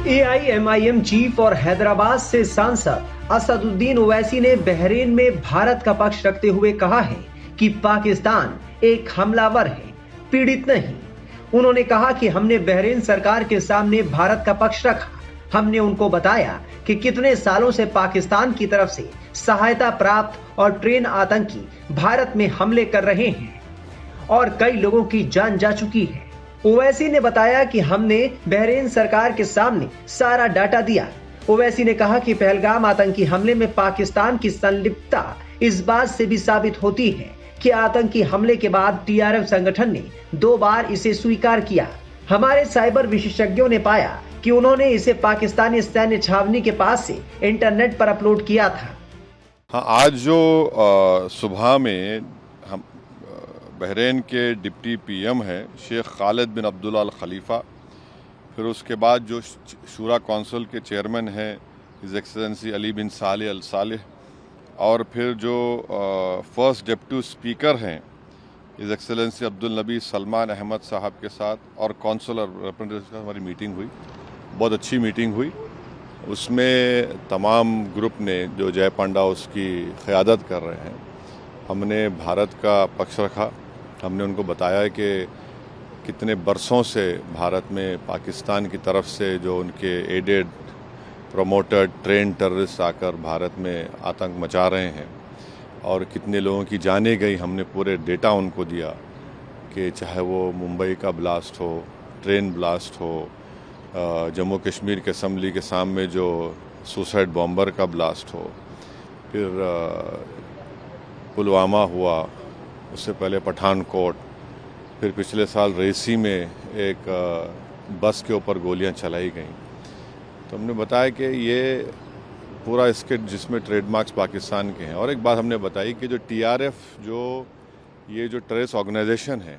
AIMIM chief और हैदराबाद से सांसद असदुद्दीन ओवैसी ने बहरीन में भारत का पक्ष रखते हुए कहा है कि पाकिस्तान एक हमलावर है, पीड़ित नहीं। उन्होंने कहा कि हमने बहरीन सरकार के सामने भारत का पक्ष रखा। हमने उनको बताया कि कितने सालों से पाकिस्तान की तरफ से सहायता प्राप्त और ट्रेन आतंकी भारत में हमले कर रहे हैं और कई लोगों की जान जा चुकी है। ओवैसी ने बताया कि हमने बहरीन सरकार के सामने सारा डाटा दिया। ओवैसी ने कहा कि पहलगाम आतंकी हमले में पाकिस्तान की संलिप्तता इस बात से भी साबित होती है कि आतंकी हमले के बाद टीआरएफ संगठन ने 2 बार इसे स्वीकार किया। हमारे साइबर विशेषज्ञों ने पाया कि उन्होंने इसे पाकिस्तानी सैन्य छावनी के पास से इंटरनेट पर अपलोड किया था। हाँ, आज जो सुबह में हम बहरीन के डिप्टी पीएम हैं शेख खालिद बिन अब्दुल्ला अल खलीफा, फिर उसके बाद जो शूरा कौंसिल के चेयरमैन हैं हिज एक्सेलेंसी अली बिन सालेह अल सालेह, और फिर जो फर्स्ट डिप्टी स्पीकर हैं हिज एक्सेलेंसी अब्दुल नबी सलमान अहमद साहब के साथ और कौंसलर रिप्रेजेंटेटिव की हमारी मीटिंग हुई। बहुत अच्छी मीटिंग हुई। उसमें तमाम ग्रुप ने जो जय पांडा उसकी क़यादत कर रहे हैं, हमने भारत का पक्ष रखा। हमने उनको बताया कि कितने बरसों से भारत में पाकिस्तान की तरफ से जो उनके एडेड प्रमोटेड ट्रेन टेररिस्ट आकर भारत में आतंक मचा रहे हैं और कितने लोगों की जाने गई। हमने पूरे डेटा उनको दिया कि चाहे वो मुंबई का ब्लास्ट हो, ट्रेन ब्लास्ट हो, जम्मू कश्मीर के असम्बली के सामने जो सुसाइड बॉम्बर का ब्लास्ट हो, फिर पुलवामा हुआ, उससे पहले पठानकोट, फिर पिछले साल रेसी में एक बस के ऊपर गोलियां चलाई गईं। तो हमने बताया कि ये पूरा स्किट जिसमें ट्रेडमार्क्स पाकिस्तान के हैं। और एक बात हमने बताई कि जो टीआरएफ जो ये जो टेररिस्ट ऑर्गेनाइजेशन है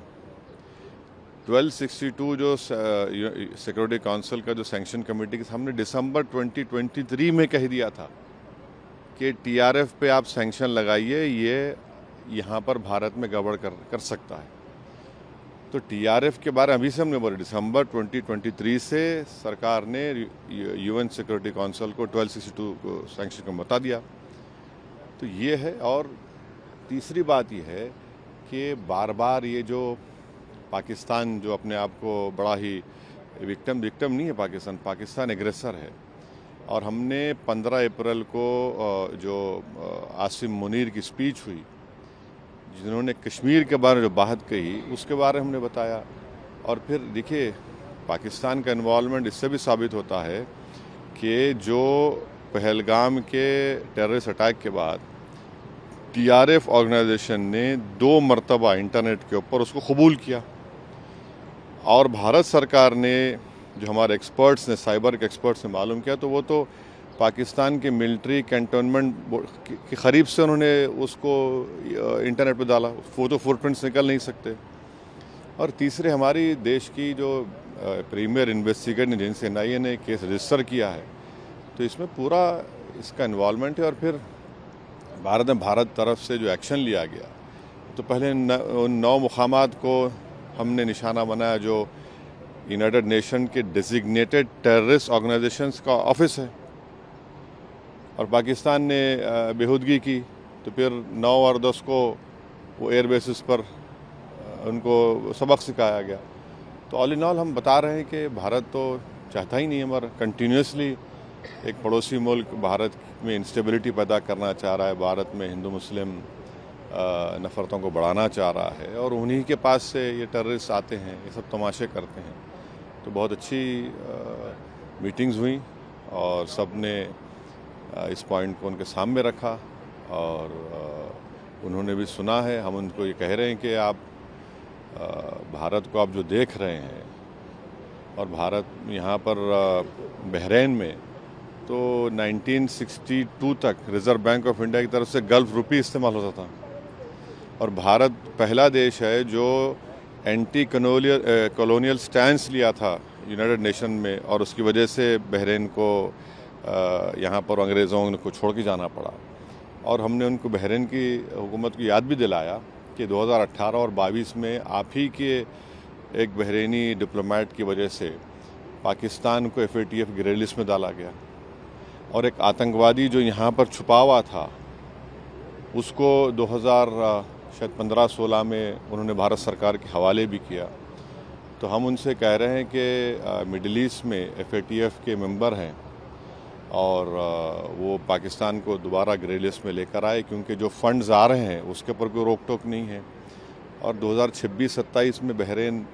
1262 जो सिक्योरिटी काउंसिल का जो सैंक्शन कमेटी के हमने दिसंबर 2023 में कह दिया था कि टीआरएफ पे आप सैंक्शन लगाइए, ये यहाँ पर भारत में गड़बड़ कर सकता है। तो टीआरएफ के बारे में अभी से हमने बोला, दिसंबर 2023 से सरकार ने यूएन सिक्योरिटी काउंसिल को 1262 को सैंक्शन को बता दिया। तो ये है। और तीसरी बात ये है कि बार बार ये जो पाकिस्तान जो अपने आप को बड़ा ही विक्टिम नहीं है, पाकिस्तान एग्रेसर है। और हमने 15 अप्रैल को जो आसिम मुनीर की स्पीच हुई जिन्होंने कश्मीर के बारे में जो बात कही उसके बारे में हमने बताया। और फिर देखिए पाकिस्तान का इन्वॉल्वमेंट इससे भी साबित होता है कि जो पहलगाम के टेररिस्ट अटैक के बाद टीआरएफ ऑर्गेनाइजेशन ने 2 मरतबा इंटरनेट के ऊपर उसको कबूल किया और भारत सरकार ने जो हमारे एक्सपर्ट्स ने साइबर के एक्सपर्ट्स ने मालूम किया तो वो तो पाकिस्तान के मिलिट्री कैंटोनमेंट के करीब से उन्होंने उसको इंटरनेट पे डाला। वो तो फुटप्रिंट्स निकल नहीं सकते। और तीसरे हमारी देश की जो प्रीमियर इन्वेस्टिगेटिंग एजेंसी एनआईए ने केस रजिस्टर किया है, तो इसमें पूरा इसका इन्वॉल्वमेंट है। और फिर भारत तरफ से जो एक्शन लिया गया, तो पहले उन 9 मुकामात को हमने निशाना बनाया जो यूनाइटेड नेशन के डेजिग्नेटेड टेररिस्ट ऑर्गेनाइजेशंस का ऑफिस है, और पाकिस्तान ने बेहूदगी की। तो फिर 9 और 10 को वो एयर बेसिस पर उनको सबक सिखाया गया। तो ऑल इन ऑल हम बता रहे हैं कि भारत तो चाहता ही नहीं, हमारा कंटिन्यूसली एक पड़ोसी मुल्क भारत में इंस्टेबिलिटी पैदा करना चाह रहा है, भारत में हिंदू मुस्लिम नफ़रतों को बढ़ाना चाह रहा है, और उन्हीं के पास से ये टेररिस्ट आते हैं, ये सब तमाशे करते हैं। तो बहुत अच्छी मीटिंग्स हुई और सब ने इस पॉइंट को उनके सामने रखा और उन्होंने भी सुना है। हम उनको ये कह रहे हैं कि आप भारत को आप जो देख रहे हैं, और भारत यहाँ पर बहरीन में तो 1962 तक रिज़र्व बैंक ऑफ इंडिया की तरफ से गल्फ रुपी इस्तेमाल होता था, और भारत पहला देश है जो एंटी कॉलोनियल स्टैंस लिया था यूनाइटेड नेशन में, और उसकी वजह से बहरीन को यहाँ पर अंग्रेज़ों को छोड़ के जाना पड़ा। और हमने उनको बहरीन की हुकूमत को याद भी दिलाया कि 2018 और 22 में आप ही के एक बहरीनी डिप्लोमेट की वजह से पाकिस्तान को FATF ग्रे लिस्ट में डाला गया और एक आतंकवादी जो यहाँ पर छुपा हुआ था उसको 2015-16 में उन्होंने भारत सरकार के हवाले भी किया। तो हम उनसे कह रहे हैं कि मिडिल ईस्ट में FATF के मेंबर हैं और वो पाकिस्तान को दोबारा ग्रे लिस्ट में लेकर आए, क्योंकि जो फंड्स आ रहे हैं उसके ऊपर कोई रोक टोक नहीं है। और 2026-27 में बहरीन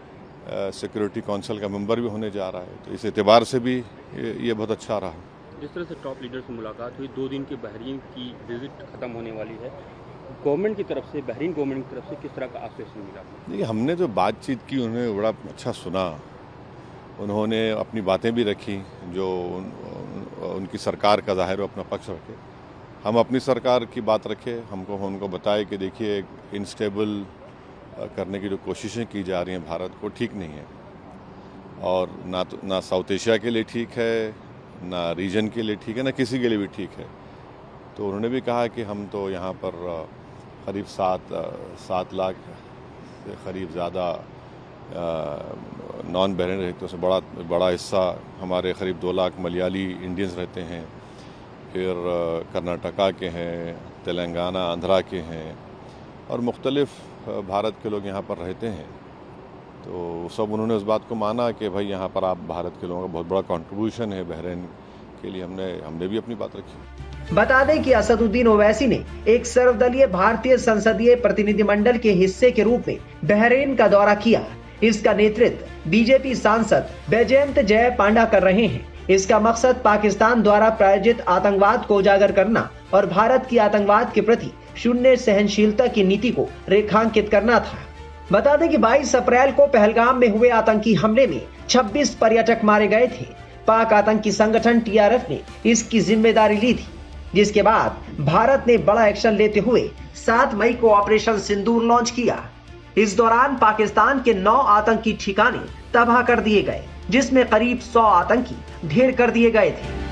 सिक्योरिटी काउंसिल का मेंबर भी होने जा रहा है, तो इस एतबार से भी ये बहुत अच्छा रहा। जिस तरह से टॉप लीडर से मुलाकात हुई, 2 दिन की बहरीन की विजिट ख़त्म होने वाली है, गवर्नमेंट की तरफ से, बहरीन गवर्नमेंट की तरफ से किस तरह का आश्वासन मिला? देखिए, हमने जो बातचीत की उन्होंने बड़ा अच्छा सुना, उन्होंने अपनी बातें भी रखी जो उनकी सरकार का ज़ाहिर अपना पक्ष रखे, हम अपनी सरकार की बात रखे। उनको बताए कि देखिए इनस्टेबल करने की जो कोशिशें की जा रही हैं भारत को, ठीक नहीं है और ना साउथ एशिया के लिए ठीक है, ना रीजन के लिए ठीक है, ना किसी के लिए भी ठीक है। तो उन्होंने भी कहा कि हम तो यहाँ पर करीब 7 लाख से करीब ज़्यादा नॉन बहरीन रहते हैं, बड़ा हिस्सा हमारे करीब 2 लाख मलयाली इंडियंस रहते हैं, फिर कर्नाटका के हैं, तेलंगाना आंध्रा के हैं और मुख्तलिफ भारत के लोग यहाँ पर रहते हैं। तो सब उन्होंने उस बात को माना कि भाई यहाँ पर आप भारत के लोगों का बहुत बड़ा कंट्रीब्यूशन है बहरीन के लिए, हमने भी अपनी बात रखी। बता दें कि असदुद्दीन ओवैसी ने एक सर्वदलीय भारतीय संसदीय प्रतिनिधिमंडल के हिस्से के रूप में बहरीन का दौरा किया। इसका नेतृत्व बीजेपी सांसद बैजयंत जय पांडा कर रहे हैं। इसका मकसद पाकिस्तान द्वारा प्रायोजित आतंकवाद को उजागर करना और भारत की आतंकवाद के प्रति शून्य सहनशीलता की नीति को रेखांकित करना था। बता दें कि 22 अप्रैल को पहलगाम में हुए आतंकी हमले में 26 पर्यटक मारे गए थे। पाक आतंकी संगठन TRF ने इसकी जिम्मेदारी ली थी, जिसके बाद भारत ने बड़ा एक्शन लेते हुए 7 मई को ऑपरेशन सिंदूर लॉन्च किया। इस दौरान पाकिस्तान के 9 आतंकी ठिकाने तबाह कर दिए गए, जिसमें करीब 100 आतंकी ढेर कर दिए गए थे।